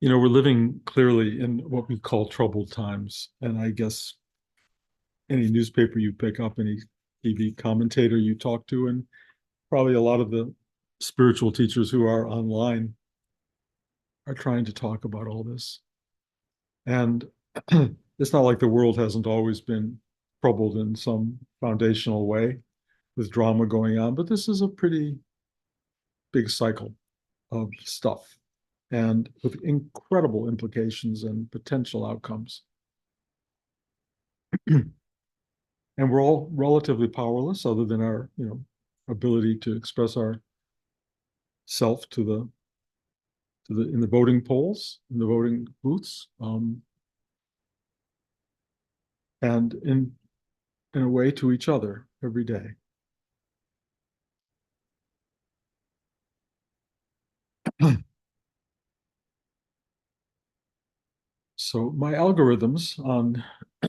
We're living clearly in what we call troubled times. And I guess any newspaper you pick up, any TV commentator you talk to, and probably a lot of the spiritual teachers who are online are trying to talk about all this. And it's not like the world hasn't always been troubled in some foundational way with drama going on, but this is a pretty big cycle of stuff and with incredible implications and potential outcomes. And we're all relatively powerless other than our ability to express our self to the in the voting polls, in the voting booths, and in a way to each other every day. So my algorithms on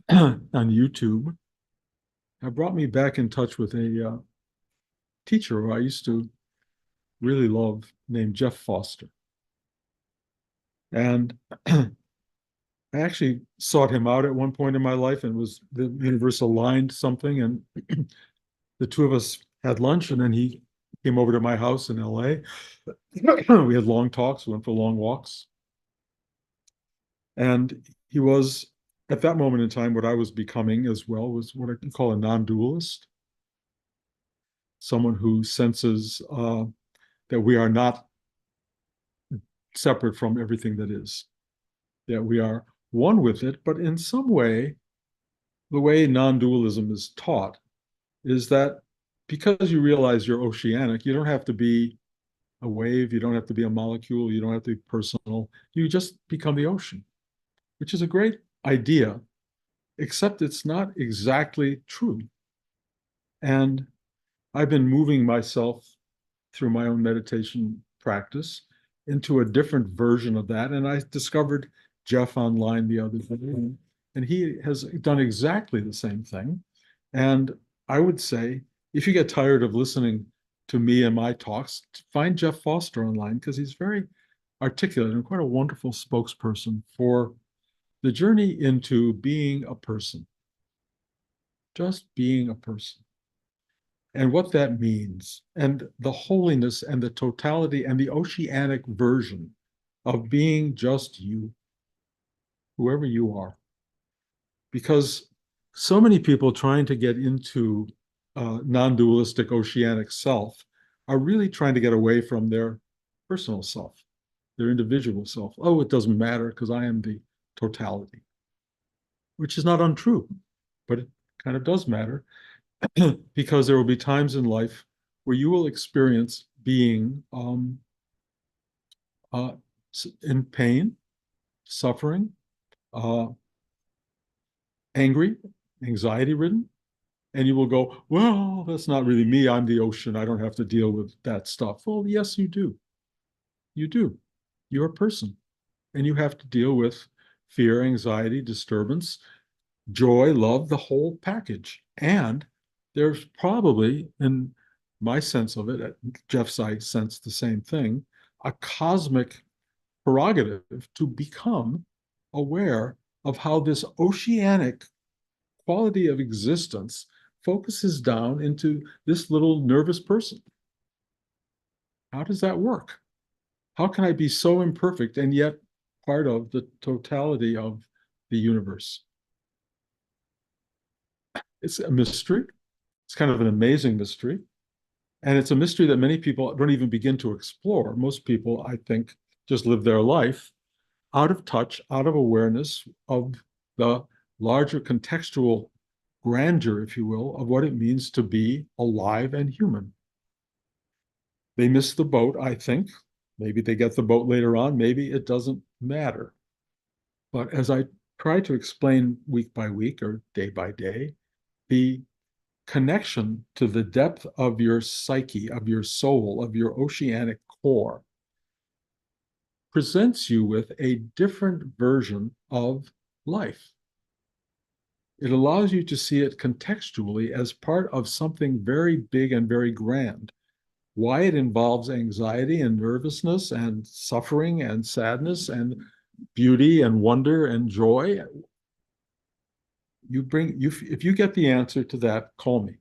on YouTube have brought me back in touch with a teacher who I used to really love named Jeff Foster. And I actually sought him out at one point in my life, and was the universe aligned something, and the two of us had lunch, and then he came over to my house in LA. We had long talks, went for long walks. And he was, at that moment in time, what I was becoming as well was what I can call a non-dualist, someone who senses that we are not separate from everything that is, that we are one with it, but in some way, the way non-dualism is taught is that because you realize you're oceanic, you don't have to be a wave, you don't have to be a molecule, you don't have to be personal, you just become the ocean, which is a great idea, except it's not exactly true. And I've been moving myself through my own meditation practice into a different version of that. And I discovered Jeff online the other day, and he has done exactly the same thing. And I would say, if you get tired of listening to me and my talks, find Jeff Foster online, because he's very articulate and quite a wonderful spokesperson for the journey into being a person, just being a person, and what that means, and the holiness and the totality and the oceanic version of being just you, whoever you are. Because so many people trying to get into non-dualistic oceanic self are really trying to get away from their personal self, their individual self. Oh, it doesn't matter because I am the totality, which is not untrue, but it kind of does matter because there will be times in life where you will experience being uh, in pain, suffering, uh, angry, anxiety ridden, and you will go, well, that's not really me. I'm the ocean. I don't have to deal with that stuff. Well, yes, you do. You do. You're a person, and you have to deal with fear, anxiety, disturbance, joy, love, the whole package. And there's probably, in my sense of it, Jeff's I sense the same thing, a cosmic prerogative to become aware of how this oceanic quality of existence focuses down into this little nervous person. How does that work? How can I be so imperfect and yet part of the totality of the universe? It's a mystery. It's kind of an amazing mystery. And it's a mystery that many people don't even begin to explore. Most people, I think, just live their life out of touch, out of awareness of the larger contextual grandeur, if you will, of what it means to be alive and human. They miss the boat, I think. Maybe they get the boat later on. Maybe it doesn't matter. But as I try to explain week by week or day by day, the connection to the depth of your psyche, of your soul, of your oceanic core presents you with a different version of life. It allows you to see it contextually as part of something very big and very grand. Why it involves anxiety and nervousness and suffering and sadness and beauty and wonder and joy, if you get the answer to that, call me,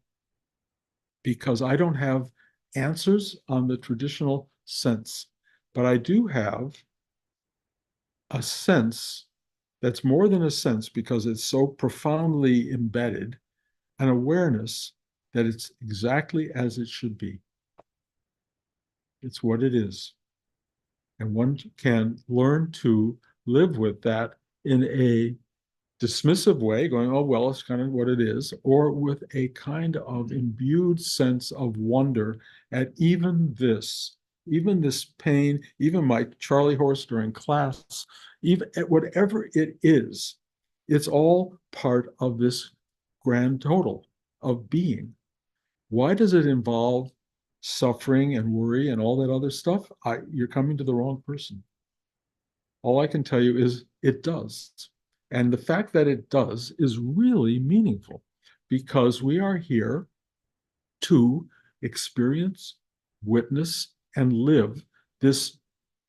because I don't have answers on the traditional sense, but I do have a sense that's more than a sense because it's so profoundly embedded, an awareness that it's exactly as it should be. It's what it is. And one can learn to live with that in a dismissive way, going, oh, well, it's kind of what it is, or with a kind of imbued sense of wonder at even this pain, even my Charlie horse during class, even at whatever it is, it's all part of this grand total of being. Why does it involve suffering and worry and all that other stuff? You're coming to the wrong person. All I can tell you is it does. And the fact that it does is really meaningful because we are here to experience, witness, and live this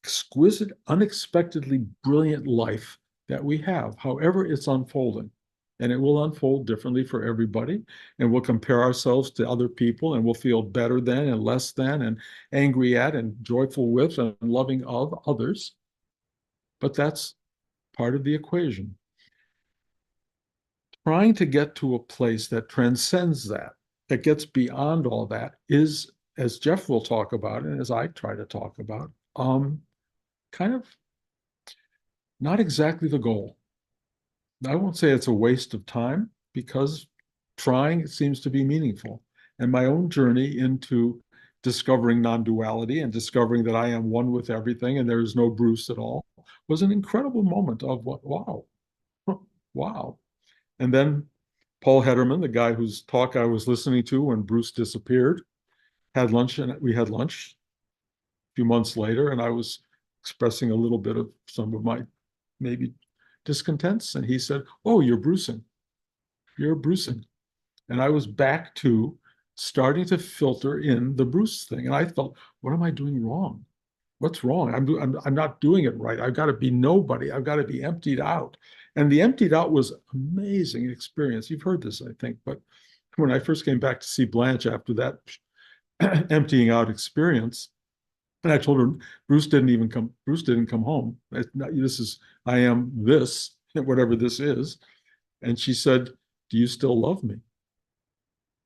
exquisite, unexpectedly brilliant life that we have, however it's unfolding. And it will unfold differently for everybody. And we'll compare ourselves to other people and we'll feel better than and less than and angry at and joyful with and loving of others. But that's part of the equation. Trying to get to a place that transcends that, that gets beyond all that, is, as Jeff will talk about, and as I try to talk about, kind of not exactly the goal. I won't say it's a waste of time because trying seems to be meaningful. And my own journey into discovering non-duality and discovering that I am one with everything and there is no Bruce at all was an incredible moment of what, wow, wow. And then Paul Hederman, the guy whose talk I was listening to when Bruce disappeared, had lunch, and we had lunch a few months later, and I was expressing a little bit of some of my maybe discontents, and he said, "Oh, you're brucing. You're brucing." And I was back to starting to filter in the Bruce thing, and I felt, "What am I doing wrong? What's wrong? I'm not doing it right. I've got to be nobody. I've got to be emptied out." And the emptied out was amazing experience. You've heard this, I think, but when I first came back to see Blanche after that emptying out experience, and I told her Bruce didn't even come. Bruce didn't come home. This is I am this, whatever this is. And she said, "Do you still love me?"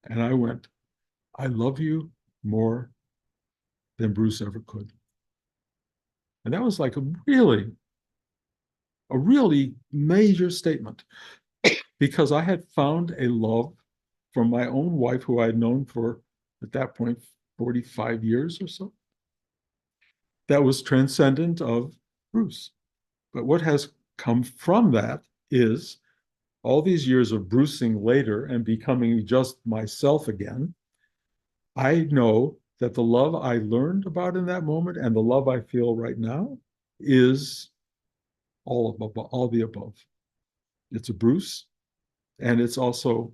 And I went, "I love you more than Bruce ever could." And that was like a really major statement because I had found a love from my own wife, who I had known for, at that point, 45 years or so, that was transcendent of Bruce. But what has come from that is all these years of brucing later and becoming just myself again. I know that the love I learned about in that moment and the love I feel right now is all the above. It's a Bruce, and it's also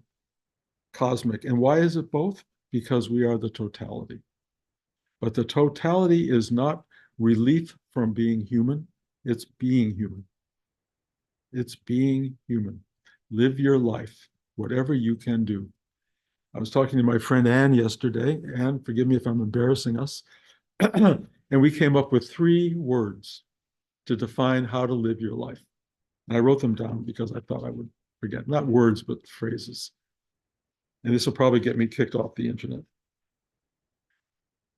cosmic. And why is it both? Because we are the totality. But the totality is not relief from being human, it's being human. It's being human. Live your life, whatever you can do. I was talking to my friend Anne yesterday. Anne, forgive me if I'm embarrassing us. And we came up with 3 words to define how to live your life. And I wrote them down because I thought I would forget. Not words, but phrases. And this will probably get me kicked off the internet.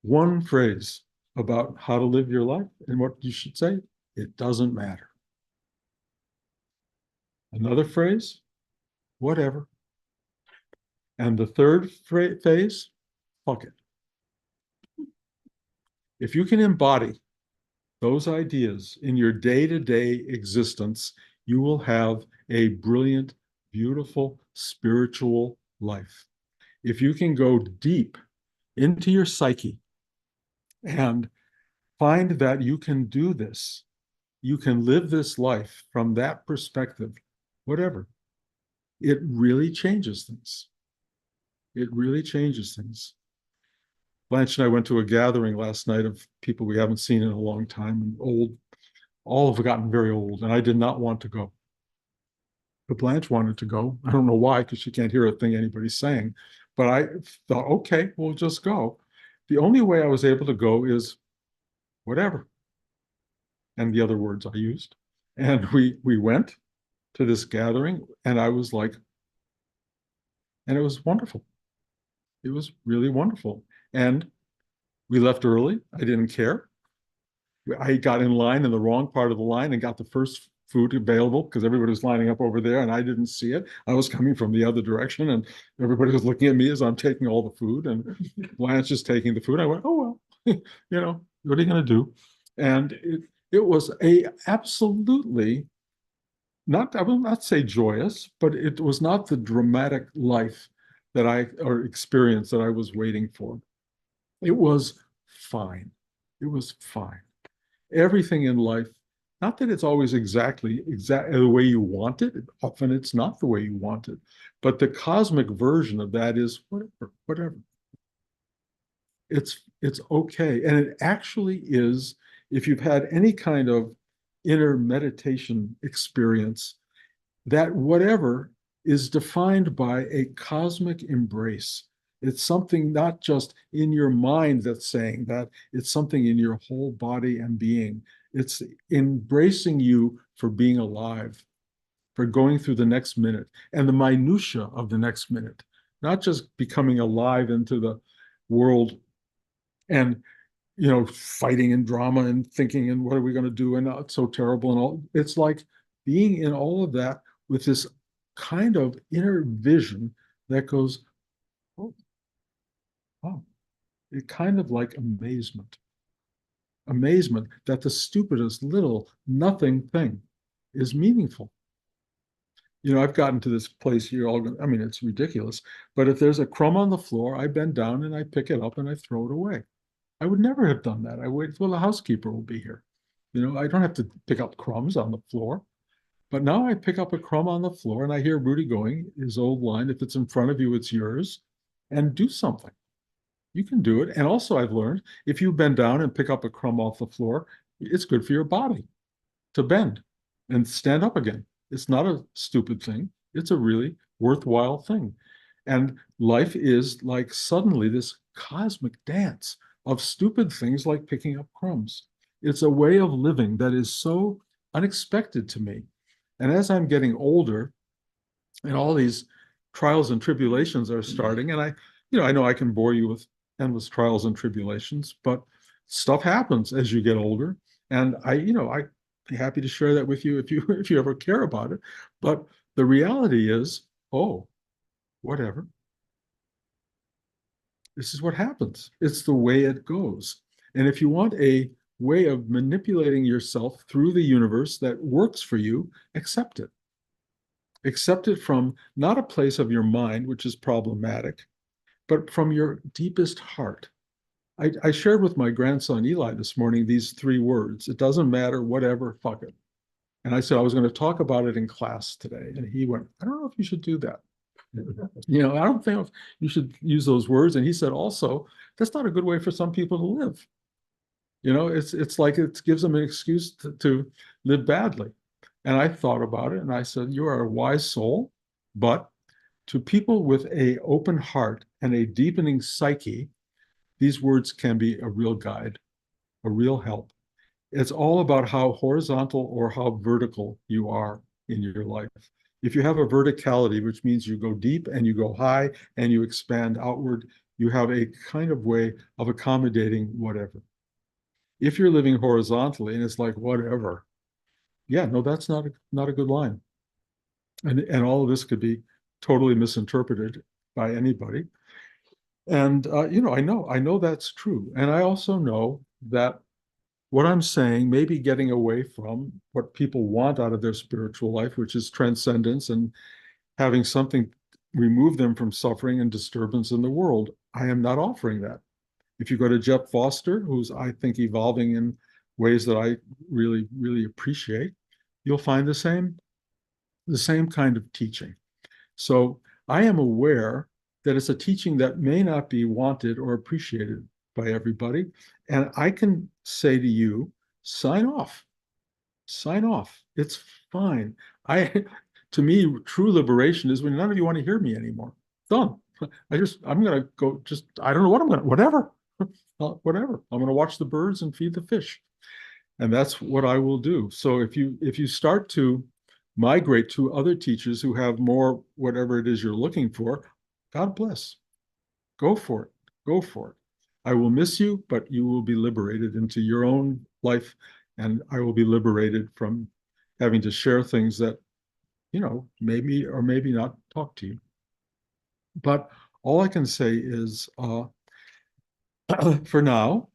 One phrase about how to live your life and what you should say: it doesn't matter. Another phrase: whatever. And the third phase: fuck it. If you can embody those ideas in your day-to-day existence, you will have a brilliant, beautiful, spiritual life. If you can go deep into your psyche and find that you can do this, you can live this life from that perspective, whatever, it really changes things. It really changes things. Blanche and I went to a gathering last night of people we haven't seen in a long time, and old all have gotten very old, and I did not want to go. But Blanche wanted to go. I don't know why, because she can't hear a thing anybody's saying. But I thought, okay, we'll just go. The only way I was able to go is whatever, and the other words I used. And we went to this gathering, and I was like, and it was wonderful. It was really wonderful. And we left early. I didn't care. I got in line in the wrong part of the line and got the first food available because everybody was lining up over there and I didn't see it. I was coming from the other direction and everybody was looking at me as I'm taking all the food and Blanche is taking the food. I went, oh, well, what are you going to do? And it was a absolutely not, I will not say joyous, but it was not the dramatic life that or experience that I was waiting for. It was fine. It was fine. Everything in life, not that it's always exactly the way you want it. Often it's not the way you want it. But the cosmic version of that is whatever, whatever. It's okay. And it actually is, if you've had any kind of inner meditation experience, that whatever is defined by a cosmic embrace. It's something not just in your mind that's saying that, it's something in your whole body and being. It's embracing you for being alive, for going through the next minute and the minutia of the next minute, not just becoming alive into the world and fighting and drama and thinking and what are we going to do and it's so terrible and all. It's like being in all of that with this kind of inner vision that goes, oh, oh, it kind of like amazement that the stupidest little nothing thing is meaningful. I've gotten to this place here. I mean, it's ridiculous, but if there's a crumb on the floor, I bend down and I pick it up and I throw it away. I would never have done that. I wait till the housekeeper will be here. I don't have to pick up crumbs on the floor. But now I pick up a crumb on the floor and I hear Rudy going, his old line, if it's in front of you, it's yours, and do something. You can do it. And also, I've learned if you bend down and pick up a crumb off the floor, it's good for your body to bend and stand up again. It's not a stupid thing, it's a really worthwhile thing. And life is like suddenly this cosmic dance of stupid things like picking up crumbs. It's a way of living that is so unexpected to me. And as I'm getting older and all these trials and tribulations are starting, and I know I can bore you with endless trials and tribulations, but stuff happens as you get older. And I'd be happy to share that with you if you ever care about it. But the reality is, oh, whatever. This is what happens. It's the way it goes. And if you want a way of manipulating yourself through the universe that works for you, accept it. Accept it from not a place of your mind, which is problematic, but from your deepest heart. I shared with my grandson Eli this morning these 3 words. It doesn't matter, whatever, fuck it. And I said I was going to talk about it in class today. And he went, I don't know if you should do that. I don't think you should use those words. And he said also, that's not a good way for some people to live. It's like it gives them an excuse to live badly. And I thought about it and I said, you are a wise soul, but to people with an open heart and a deepening psyche, these words can be a real guide, a real help. It's all about how horizontal or how vertical you are in your life. If you have a verticality, which means you go deep and you go high and you expand outward, you have a kind of way of accommodating whatever. If you're living horizontally and it's like, whatever, yeah, no, that's not a good line. And all of this could be totally misinterpreted by anybody. And I know that's true. And I also know that what I'm saying may be getting away from what people want out of their spiritual life, which is transcendence and having something remove them from suffering and disturbance in the world. I am not offering that. If you go to Jeff Foster, who's, I think, evolving in ways that I really, really appreciate, you'll find the same kind of teaching. So I am aware that it's a teaching that may not be wanted or appreciated by everybody. And I can say to you, sign off. Sign off. It's fine. I, to me, true liberation is when none of you want to hear me anymore. Done. I'm going to go just, I don't know what I'm going to, whatever, whatever. I'm going to watch the birds and feed the fish. And that's what I will do. So if you start to migrate to other teachers who have more, whatever it is you're looking for, God bless. Go for it. Go for it. I will miss you, but you will be liberated into your own life, and I will be liberated from having to share things that, maybe or maybe not talk to you. But all I can say is, for now,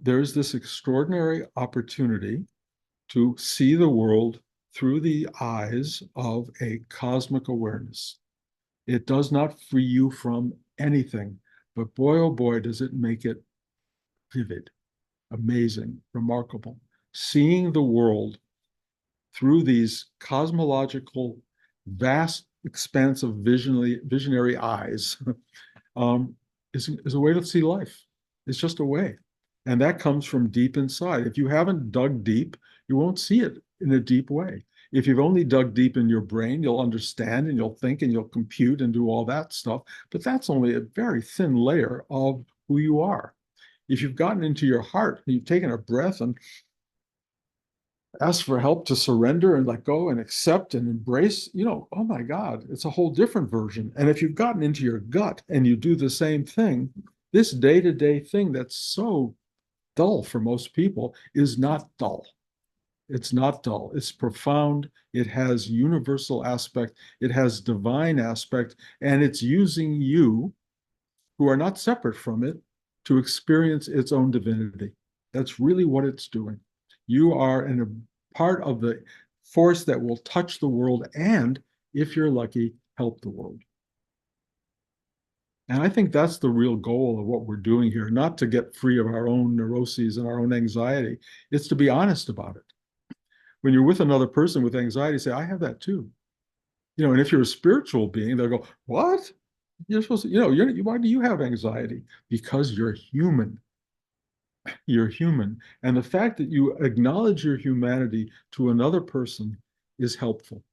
there's this extraordinary opportunity to see the world through the eyes of a cosmic awareness. It does not free you from anything, but boy, oh boy, does it make it vivid, amazing, remarkable. Seeing the world through these cosmological, vast expanse of visionary eyes um, is a way to see life. It's just a way. And that comes from deep inside. If you haven't dug deep, you won't see it in a deep way. If you've only dug deep in your brain, you'll understand and you'll think and you'll compute and do all that stuff. But that's only a very thin layer of who you are. If you've gotten into your heart and you've taken a breath and ask for help to surrender and let go and accept and embrace, oh my God, it's a whole different version. And if you've gotten into your gut and you do the same thing, this day-to-day thing that's so dull for most people is not dull. It's not dull. It's profound. It has universal aspect. It has divine aspect, and it's using you, who are not separate from it, to experience its own divinity. That's really what it's doing. You are a part of the force that will touch the world and, if you're lucky, help the world. And I think that's the real goal of what we're doing here, not to get free of our own neuroses and our own anxiety. It's to be honest about it. When you're with another person with anxiety, say, I have that too. And if you're a spiritual being, they'll go, what? You're supposed to, why do you have anxiety? Because you're human. You're human. And the fact that you acknowledge your humanity to another person is helpful.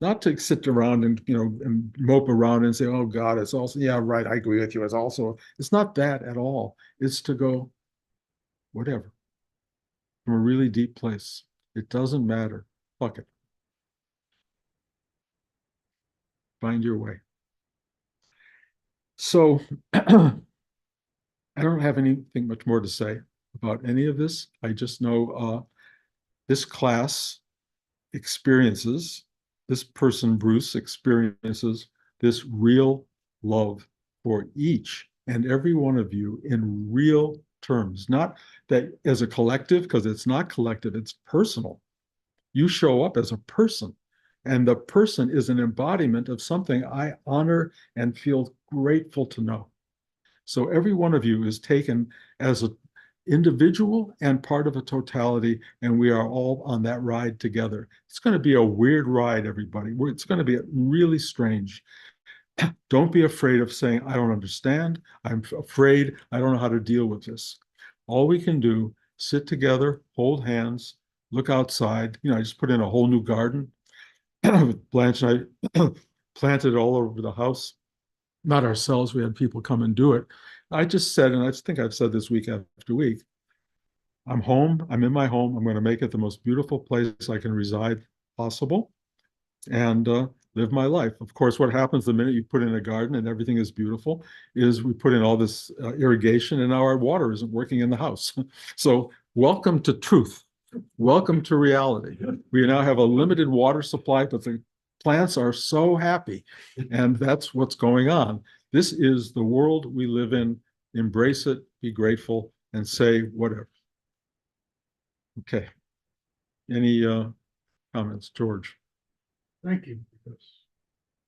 Not to sit around and mope around and say, oh God, it's also, yeah, right, I agree with you. It's not that at all. It's to go, whatever, from a really deep place. It doesn't matter. Fuck it. Find your way. So I don't have anything much more to say about any of this. I just know this class experiences, this person, Bruce, experiences this real love for each and every one of you in real terms, not that as a collective, because it's not collective, it's personal. You show up as a person, and the person is an embodiment of something I honor and feel grateful to know. So every one of you is taken as an individual and part of a totality, and we are all on that ride together. It's going to be a weird ride, everybody. It's going to be really strange. Don't be afraid of saying, I don't understand. I'm afraid. I don't know how to deal with this. All we can do, sit together, hold hands, look outside. I just put in a whole new garden. Blanche and I planted all over the house. Not ourselves, we had people come and do it. I just said, and I think I've said this week after week, I'm home, I'm in my home, I'm going to make it the most beautiful place I can reside possible and live my life. Of course, what happens the minute you put in a garden and everything is beautiful is we put in all this irrigation and now our water isn't working in the house. So welcome to truth. Welcome to reality. We now have a limited water supply, but the plants are so happy. And that's what's going on. This is the world we live in. Embrace it, be grateful, and say whatever. Okay. Any comments, George? Thank you, because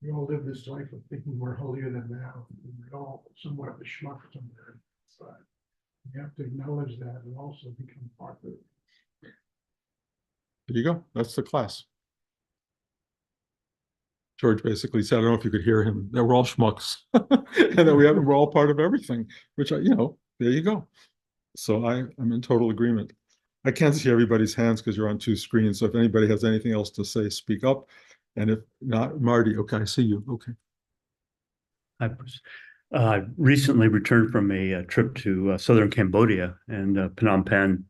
we all live this life of thinking we're holier than thou. We're all somewhat of a schmuck somewhere inside. You have to acknowledge that and also become part of it. There you go. That's the class. George basically said, I don't know if you could hear him, that we're all schmucks and that we're all part of everything, which, there you go. So I'm in total agreement. I can't see everybody's hands because you're on two screens. So if anybody has anything else to say, speak up. And if not, Marty, okay, I see you. Okay. I was recently returned from a trip to southern Cambodia and Phnom Penh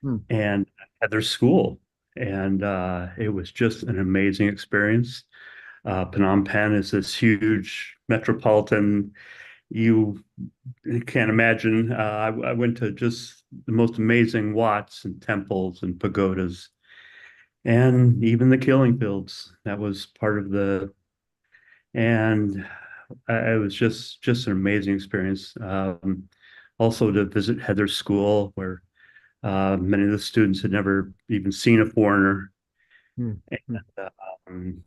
Hmm. and at their school. And it was just an amazing experience. Phnom Penh is this huge metropolitan. You can't imagine. I went to just the most amazing wats and temples and pagodas, and even the killing fields. That was part of the, and it was just an amazing experience. Also to visit Heather's school, where many of the students had never even seen a foreigner. Hmm. Hmm. And, um,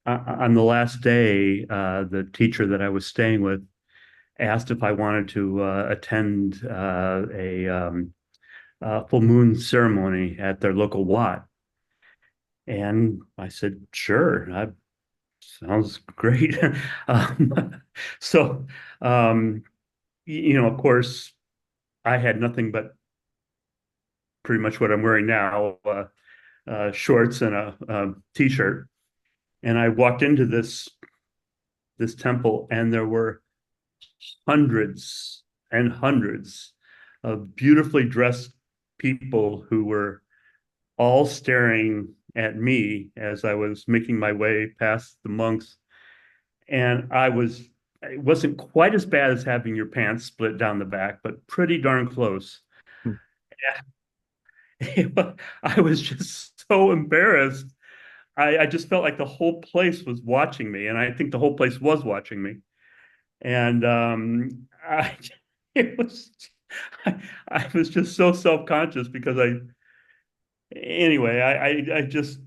on the last day, the teacher that I was staying with asked if I wanted to attend a full moon ceremony at their local Wat. And I said, sure, that sounds great. um, so, um, of course, I had nothing but pretty much what I'm wearing now, shorts and a t-shirt. And I walked into this temple, and there were hundreds and hundreds of beautifully dressed people who were all staring at me as I was making my way past the monks. And it wasn't quite as bad as having your pants split down the back, but pretty darn close. Hmm. I was just so embarrassed. I just felt like the whole place was watching me, and I think the whole place was watching me. And it was, I was just so self-conscious because anyway, I just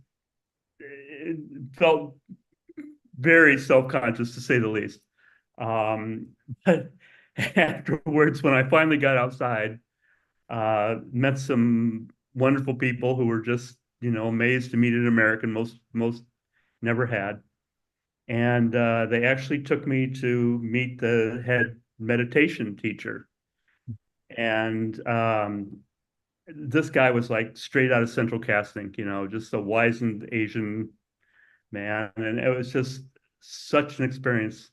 felt very self-conscious to say the least. But afterwards, when I finally got outside, met some wonderful people who were just, amazed to meet an American. Most never had. And they actually took me to meet the head meditation teacher. And this guy was like straight out of Central Casting, just a wizened Asian man. And it was just such an experience.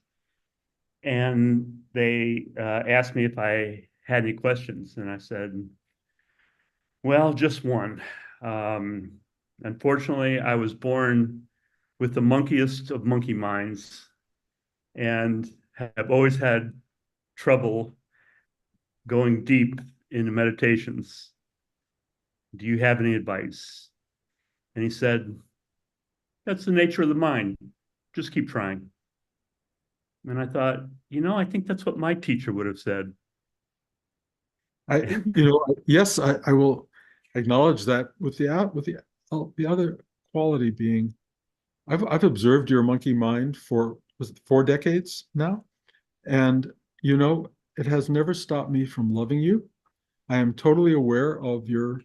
And they asked me if I had any questions. And I said, well, just one. Um, Unfortunately, I was born with the monkiest of monkey minds and have always had trouble going deep into meditations. Do you have any advice? And he said, that's the nature of the mind. Just keep trying. And I thought, I think that's what my teacher would have said. Yes, I will acknowledge that the other quality being, I've observed your monkey mind for was it 4 decades now, and you know it has never stopped me from loving you. I am totally aware of your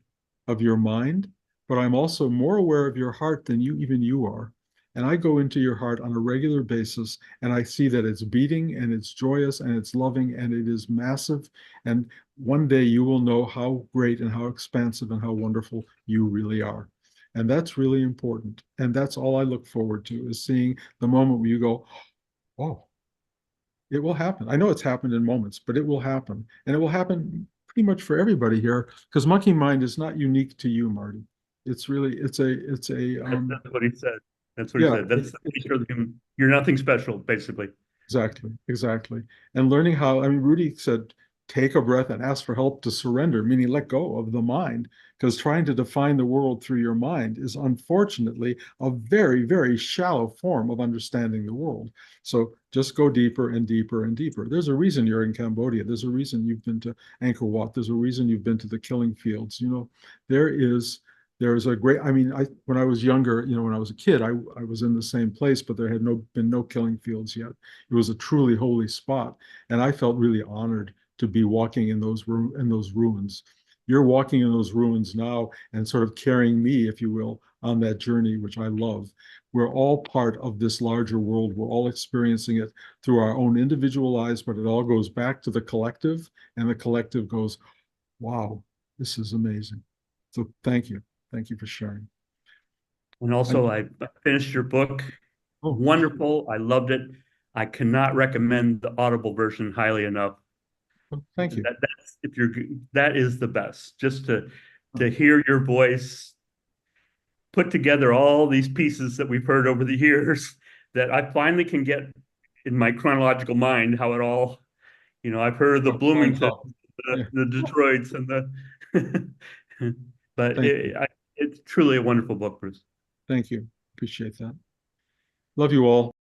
mind, but I'm also more aware of your heart than you are. And I go into your heart on a regular basis, and I see that it's beating and it's joyous and it's loving and it is massive. And one day you will know how great and how expansive and how wonderful you really are. And that's really important. And that's all I look forward to is seeing the moment where you go, oh, it will happen. I know it's happened in moments, but it will happen. And it will happen pretty much for everybody here because monkey mind is not unique to you, Marty. It's really, That's what he said. That's what he yeah, said. That's the nature of the human. You're nothing special, basically. exactly, exactly. And learning how, I mean, Rudy said, take a breath and ask for help to surrender, meaning let go of the mind, because trying to define the world through your mind is unfortunately a very, very shallow form of understanding the world. So just go deeper and deeper and deeper. There's a reason you're in Cambodia. There's a reason you've been to Angkor Wat. There's a reason you've been to the killing fields. There is there's a great, I mean, when I was younger, when I was a kid, I was in the same place, but there had been no killing fields yet. It was a truly holy spot. And I felt really honored to be walking in those ruins. You're walking in those ruins now and sort of carrying me, if you will, on that journey, which I love. We're all part of this larger world. We're all experiencing it through our own individual lives, but it all goes back to the collective, and the collective goes, wow, This is amazing. So thank you. Thank you for sharing. And also, I finished your book. Oh, Wonderful. I loved it. I cannot recommend the Audible version highly enough. thank you. That's if you're that is the best. Just to hear your voice put together all these pieces that we've heard over the years that I finally can get in my chronological mind how it all, I've heard the Bloomington, Yeah. the Detroits, and the, but Thank you. it's truly a wonderful book, Bruce. Thank you. Appreciate that. Love you all.